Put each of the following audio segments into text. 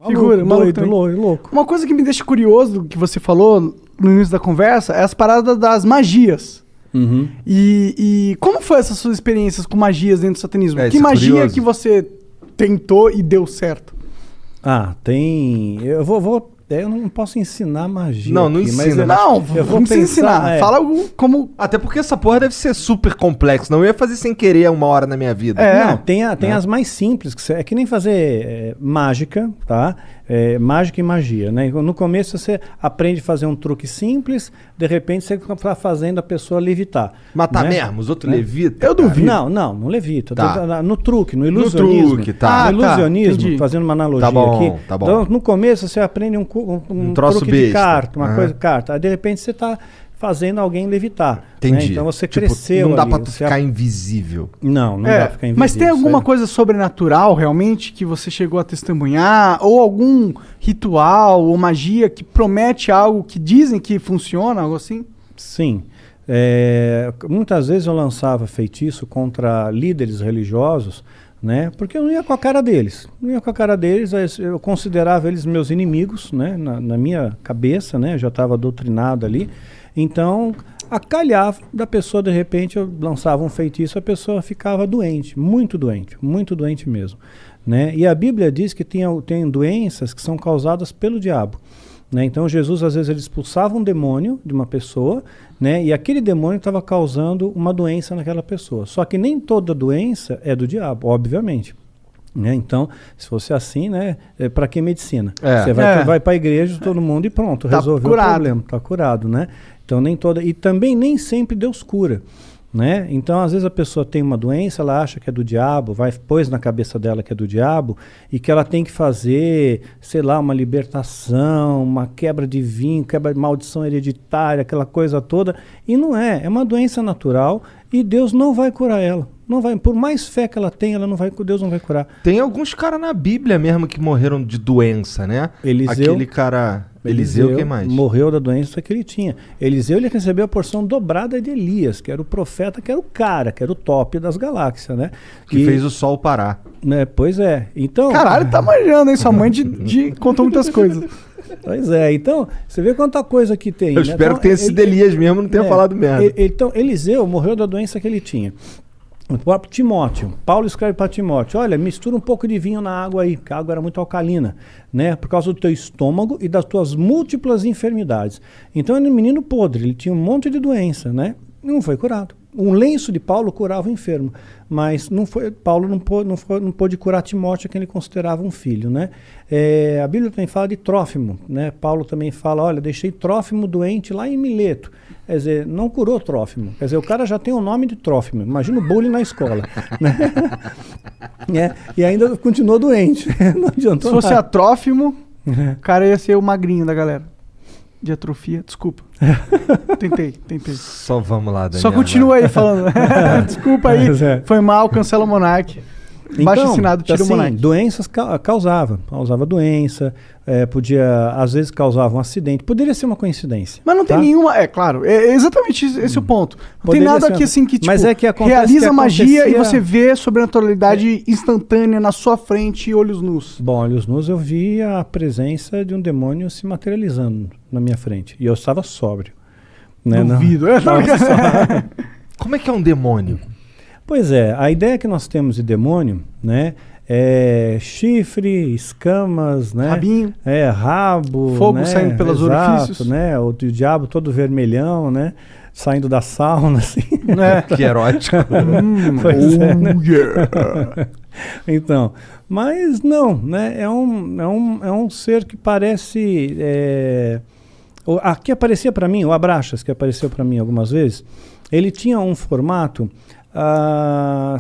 Figura, doido, maluco. louco. Uma coisa que me deixa curioso do que você falou no início da conversa é as paradas das magias. Uhum. E como foi essas suas experiências com magias dentro do satanismo? Que isso é magia curioso. que você tentou e deu certo? Tem... Eu não posso ensinar magia. Não, não aqui, mas ensina. Não, eu vou não precisa pensar, ensinar. Fala como... Até porque essa porra deve ser super complexo. Não eu ia fazer sem querer uma hora na minha vida. Não, tem as mais simples, é que nem fazer mágica, tá? Mágica e magia, né? No começo você aprende a fazer um truque simples, de repente você está fazendo a pessoa levitar. Matar né? mesmo, os outros levitam. Eu duvido. Não levita. Tá. No truque, no ilusionismo. truque, tá. No ilusionismo, entendi. fazendo uma analogia Tá bom, aqui. tá bom. Então, no começo você aprende um troço truque de besta. carta, uma Aham. coisa de carta. Aí de repente você está fazendo alguém levitar. Entendi. Né? Então você Tipo, cresceu não dá ali, pra tu você ficar invisível. Não dá pra ficar invisível. Mas tem alguma isso aí. coisa sobrenatural realmente que você chegou a testemunhar? Ou algum ritual ou magia que promete algo que dizem que funciona, algo assim? Sim. Muitas vezes eu lançava feitiço contra líderes religiosos, né? Porque eu não ia com a cara deles. Eu considerava eles meus inimigos, né? Na minha cabeça, né? Eu já estava doutrinado ali. Então, acalhava da pessoa, de repente, eu lançava um feitiço, a pessoa ficava doente muito doente mesmo, né? E a Bíblia diz que tem doenças que são causadas pelo diabo. Né? Então Jesus às vezes ele expulsava um demônio de uma pessoa, né? E aquele demônio estava causando uma doença naquela pessoa. Só que nem toda doença é do diabo, obviamente. Né? Então, se fosse assim, né? Para que medicina? Você vai para a igreja, todo mundo e pronto, Tá resolveu curado. o problema, está curado, né? Então nem toda, e também nem sempre Deus cura. Né? Então, às vezes a pessoa tem uma doença, ela acha que é do diabo, pôs na cabeça dela que é do diabo e que ela tem que fazer, sei lá, uma libertação, uma quebra de vinho, quebra de maldição hereditária, aquela coisa toda. E não é uma doença natural e Deus não vai curar ela. Não vai, por mais fé que ela tenha, Deus não vai curar. Tem alguns caras na Bíblia mesmo que morreram de doença, né? Eliseu, aquele cara... Eliseu, quem mais? Morreu da doença que ele tinha. Eliseu, ele recebeu a porção dobrada de Elias, que era o profeta, que era o cara, que era o top das galáxias, né? Que fez o sol parar. Né, pois é. Então... Caralho, tá manjando, hein? Sua mãe contou muitas coisas. Pois é. Então, você vê quanta coisa que tem. Eu né? espero Então, que tenha sido Elias mesmo, não tenha falado merda. Então, Eliseu morreu da doença que ele tinha. O próprio Timóteo, Paulo escreve para Timóteo, olha, mistura um pouco de vinho na água aí, porque a água era muito alcalina, né, por causa do teu estômago e das tuas múltiplas enfermidades. Então ele era um menino podre, ele tinha um monte de doença, né, e não foi curado. Um lenço de Paulo curava o enfermo, mas Paulo não pôde curar Timóteo, que ele considerava um filho, né. A Bíblia também fala de Trófimo, né, Paulo também fala, olha, deixei Trófimo doente lá em Mileto. Quer dizer, não curou Trófimo. Quer dizer, o cara já tem o nome de Trófimo. Imagina o bullying na escola. Né? E ainda continuou doente. Não adiantou Se fosse nada. a Trófimo, o cara ia ser o magrinho da galera. De atrofia, desculpa. Tentei. Só vamos lá, Daniel. Só continua aí falando. Desculpa aí, foi mal, cancela o Monark. Baixo assinado, tira o Monark. Doenças causava doença, às vezes causava um acidente, poderia ser uma coincidência. Mas não tem nenhuma, claro, é exatamente esse o ponto. Não Poderia tem nada ser aqui assim que, tipo, mas é que acontece realiza que magia acontecia- e você vê sobrenaturalidade instantânea na sua frente, olhos nus. Bom, olhos nus, eu vi a presença de um demônio se materializando na minha frente, e eu estava sóbrio. Né? Duvido. Como é que é um demônio? Pois é, a ideia que nós temos de demônio, né, é chifre, escamas, né, Rabinho. rabo, Fogo né, saindo pelos orifícios. né, o diabo todo vermelhão, né, saindo da sauna, assim. Que erótico. Pois é, né? Yeah. Então, mas não, né, é um ser que parece, que aparecia para mim, o Abraxas, que apareceu para mim algumas vezes, ele tinha um formato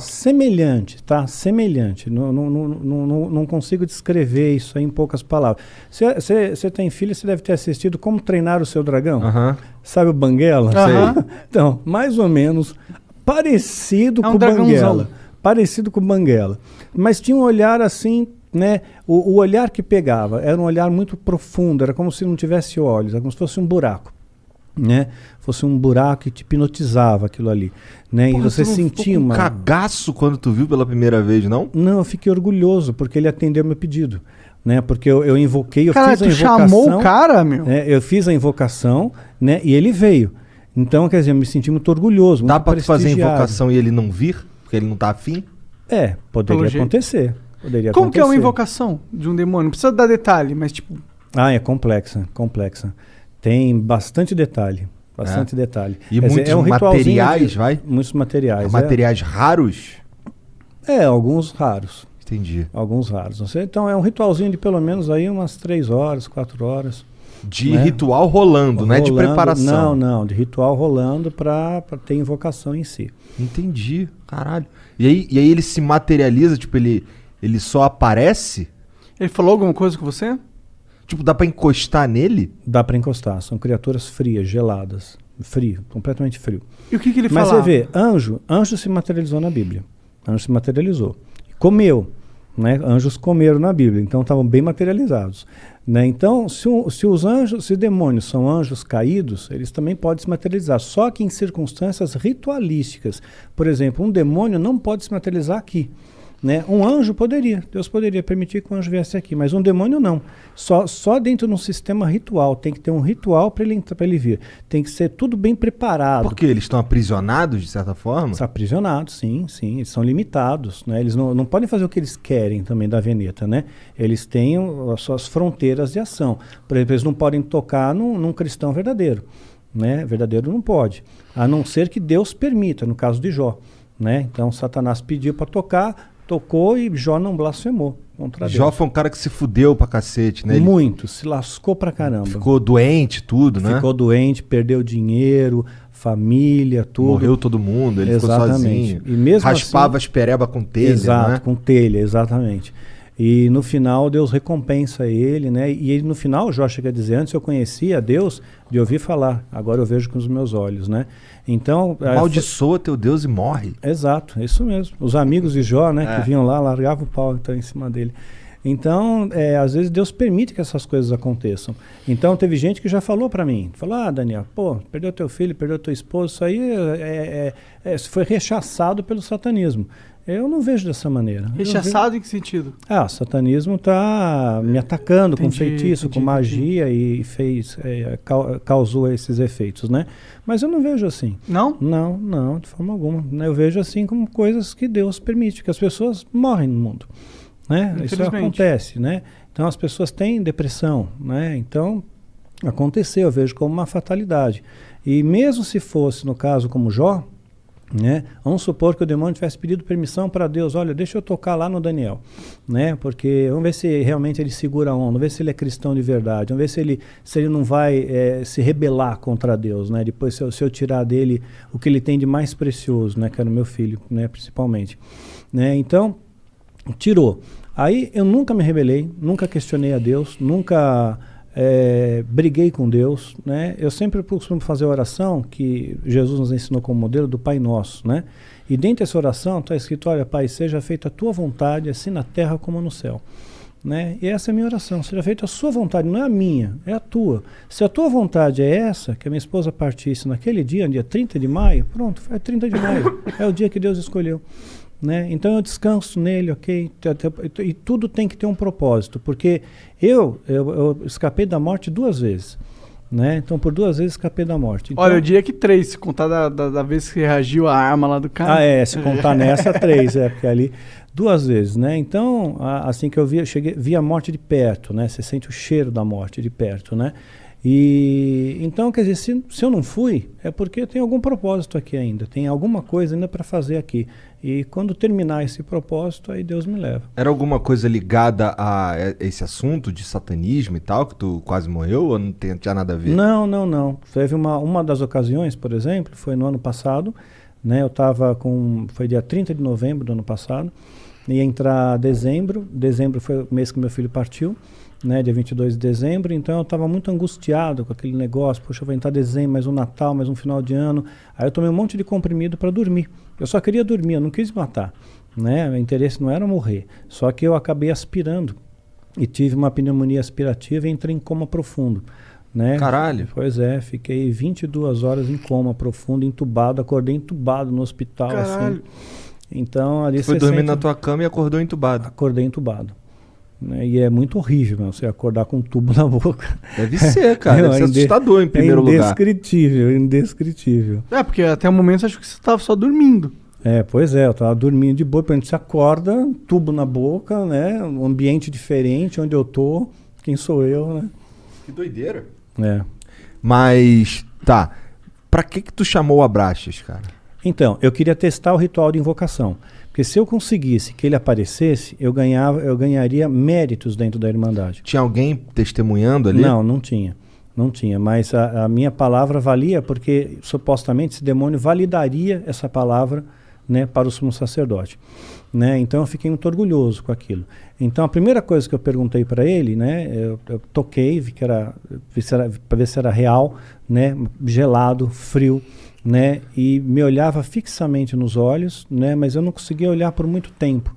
semelhante, tá? Semelhante. Não consigo descrever isso aí em poucas palavras. Você tem filho, você deve ter assistido Como Treinar o Seu Dragão. Sabe o Banguela? Sei. Então, mais ou menos parecido com o dragãozão. Banguela. Parecido com o Banguela. Mas tinha um olhar assim, né? O olhar que pegava era um olhar muito profundo, era como se não tivesse olhos, era como se fosse um buraco. Né? Fosse um buraco que te hipnotizava aquilo ali, né? Porra, e você tu não sentia ficou com uma cagaço quando tu viu pela primeira vez, não? Não, eu fiquei orgulhoso porque ele atendeu meu pedido, né? Porque eu invoquei, eu Cara, fiz a tu invocação. chamou o cara, meu? Eu fiz a invocação, né? E ele veio. Então, quer dizer, eu me senti muito orgulhoso, muito Dá pra tu fazer a prestigiado. invocação e ele não vir? Porque ele não tá afim? Poderia Pelo jeito. acontecer. Poderia Como que é uma acontecer. invocação de um demônio? Não precisa dar detalhe, mas tipo... É complexa. Tem bastante detalhe. detalhe. E Quer dizer, muitos um ritualzinho materiais, vai? Muitos materiais. Materiais raros? Alguns raros. Entendi. Alguns raros. Não sei. Então é um ritualzinho de pelo menos aí umas 3 horas, 4 horas. De né? ritual rolando, não é de preparação. Não, de ritual rolando para ter invocação em si. Entendi, caralho. E aí ele se materializa, tipo, ele só aparece? Ele falou alguma coisa com você? Tipo, dá pra encostar nele? Dá para encostar. São criaturas frias, geladas. Frio, completamente frio. E o que ele Mas falava? você vê, anjo se materializou na Bíblia. Anjo se materializou. Comeu. Né? Anjos comeram na Bíblia, então estavam bem materializados. Né? Então, se os demônios são anjos caídos, eles também podem se materializar, só que em circunstâncias ritualísticas. Por exemplo, um demônio não pode se materializar aqui. Né? Um anjo poderia, Deus poderia permitir que um anjo viesse aqui, mas um demônio não. Só dentro de um sistema ritual, tem que ter um ritual para ele vir. Tem que ser tudo bem preparado. Porque eles estão aprisionados, de certa forma? Estão aprisionados, sim, eles são limitados. Né? Eles não podem fazer o que eles querem também da Veneta. Né? Eles têm as suas fronteiras de ação. Por exemplo, eles não podem tocar num cristão verdadeiro. Né? Verdadeiro não pode, a não ser que Deus permita, no caso de Jó. Né? Então Satanás pediu para tocar, tocou e Jó não blasfemou contra Deus. Jó foi um cara que se fudeu pra cacete, né? Muito, se lascou pra caramba. Ficou doente, tudo, né? Ficou doente, perdeu dinheiro, família, tudo. Morreu todo mundo, ele Exatamente. ficou sozinho. E mesmo raspava assim, as pereba com telha, exato, né? com telha, exatamente. E no final Deus recompensa ele, né? E ele, no final, Jó chega a dizer, antes eu conhecia Deus de ouvir falar, agora eu vejo com os meus olhos, né? Então... Amaldiçoa teu Deus e morre. Exato, é isso mesmo. Os amigos de Jó, né, que vinham lá, largavam o pau então, em cima dele. Então, às vezes Deus permite que essas coisas aconteçam. Então, teve gente que já falou para mim, falou, Daniel, perdeu teu filho, perdeu teu esposo, isso aí foi rechaçado pelo satanismo. Eu não vejo dessa maneira. Rechaçado em que sentido? O satanismo está me atacando com feitiço, com magia e causou esses efeitos, né? Mas eu não vejo assim. Não? Não, de forma alguma. Eu vejo assim como coisas que Deus permite, que as pessoas morrem no mundo. Né? Isso acontece, né? Então as pessoas têm depressão, né? Então aconteceu, eu vejo como uma fatalidade. E mesmo se fosse no caso como Jó, né? Vamos supor que o demônio tivesse pedido permissão para Deus, olha, deixa eu tocar lá no Daniel, né? Porque vamos ver se realmente ele segura a onda, vamos ver se ele é cristão de verdade, vamos ver se ele não vai se rebelar contra Deus, né? Depois se eu tirar dele o que ele tem de mais precioso, né? Que era o meu filho, né? Principalmente, né? Então tirou. Aí eu nunca me rebelei, nunca questionei a Deus, nunca briguei com Deus, né? Eu sempre costumo fazer a oração que Jesus nos ensinou como modelo do Pai Nosso, né? E dentro dessa oração está escrito, olha, Pai, seja feita a tua vontade, assim na terra como no céu. Né? E essa é a minha oração, seja feita a sua vontade, não é a minha, é a tua. Se a tua vontade é essa, que a minha esposa partisse naquele dia 30 de maio, pronto, foi 30 de maio, é o dia que Deus escolheu. Né? Então eu descanso nele, ok? E tudo tem que ter um propósito, porque eu escapei da morte 2 vezes. Né? Então por 2 vezes escapei da morte. Então, olha, eu diria que 3, se contar da vez que reagiu a arma lá do cara. Se contar nessa 3, porque ali 2 vezes, né? Então, assim que eu vi a morte de perto, né? Você sente o cheiro da morte de perto, né? E então, quer dizer, se eu não fui, é porque tem algum propósito aqui ainda, tem alguma coisa ainda para fazer aqui. E quando terminar esse propósito, aí Deus me leva. Era alguma coisa ligada a esse assunto de satanismo e tal, que tu quase morreu, ou não tinha nada a ver? Não. Teve uma das ocasiões, por exemplo, foi no ano passado, né? Eu estava foi dia 30 de novembro do ano passado, ia entrar dezembro foi o mês que meu filho partiu, né, dia 22 de dezembro, então eu estava muito angustiado com aquele negócio, poxa, vai entrar dezembro, mais um Natal, mais um final de ano, aí eu tomei um monte de comprimido para dormir, eu só queria dormir, eu não quis matar, né, meu interesse não era morrer, só que eu acabei aspirando, e tive uma pneumonia aspirativa e entrei em coma profundo, né. Caralho! Pois é, fiquei 22 horas em coma profundo, entubado, acordei entubado no hospital, caralho. assim, então ali você foi dormir na tua cama e acordou entubado? Acordei entubado. né? E é muito horrível, meu, você acordar com um tubo na boca. Deve ser, cara. Deve ser assustador em primeiro lugar. Indescritível, indescritível. Porque até o momento eu acho que você tava só dormindo. Pois é, eu tava dormindo de boa, a gente se acorda, tubo na boca, né? Um ambiente diferente, onde eu tô, quem sou eu, né? Que doideira. Mas, tá, pra que tu chamou o Abraxas, cara? Então, eu queria testar o ritual de invocação. Porque se eu conseguisse que ele aparecesse, eu ganharia méritos dentro da Irmandade. Tinha alguém testemunhando ali? Não tinha. Não tinha, mas a minha palavra valia porque, supostamente, esse demônio validaria essa palavra, né, para o sumo sacerdote, né? Então eu fiquei muito orgulhoso com aquilo. Então a primeira coisa que eu perguntei para ele, né, eu toquei, vi para ver se era real, né, gelado, frio, né, e me olhava fixamente nos olhos, né, mas eu não conseguia olhar por muito tempo,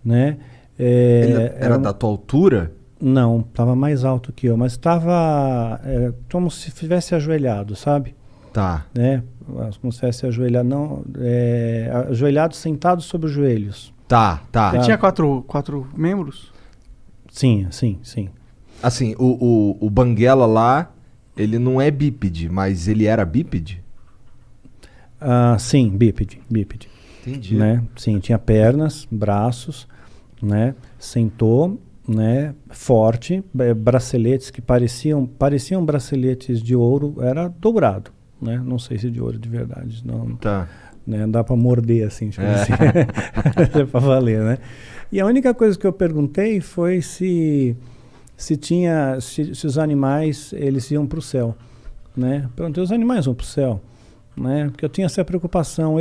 né? Ele era da tua altura? Não, estava mais alto que eu, mas estava como se estivesse ajoelhado, sabe? Tá. Né? Como se estivesse ajoelhado, ajoelhado, sentado sobre os joelhos. Tá. Ele tinha quatro membros? Sim. Assim, o Banguela lá, ele não é bípede, mas ele era bípede? Sim, bípede. Entendi. Né? Sim, tinha pernas, braços, né? Sentou, né, forte, braceletes que pareciam braceletes de ouro, era dourado, né? Não sei se de ouro de verdade, não. Tá. Né, dá para morder assim, tipo assim. É para valer, né? E a única coisa que eu perguntei foi se os animais eles iam para o céu, né? Perguntei, os animais vão para o céu, né? Porque eu tinha essa preocupação,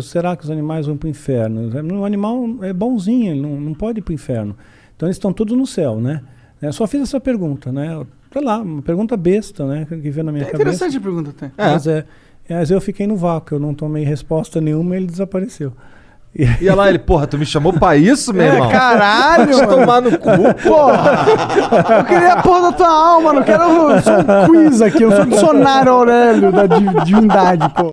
será que os animais vão para o inferno? O animal é bonzinho, ele não pode ir para o inferno. Então eles estão todos no céu, né? Eu só fiz essa pergunta, né? Sei lá, uma pergunta besta, né? Que veio na minha cabeça. Interessante a pergunta até. Mas eu fiquei no vácuo, eu não tomei resposta nenhuma e ele desapareceu. E olha lá, ele, porra, tu me chamou pra isso, meu irmão? Caralho! Vou tomar no cu, porra! Eu queria a porra da tua alma, não quero só um quiz aqui, eu sou o dicionário Aurélio da divindade, pô.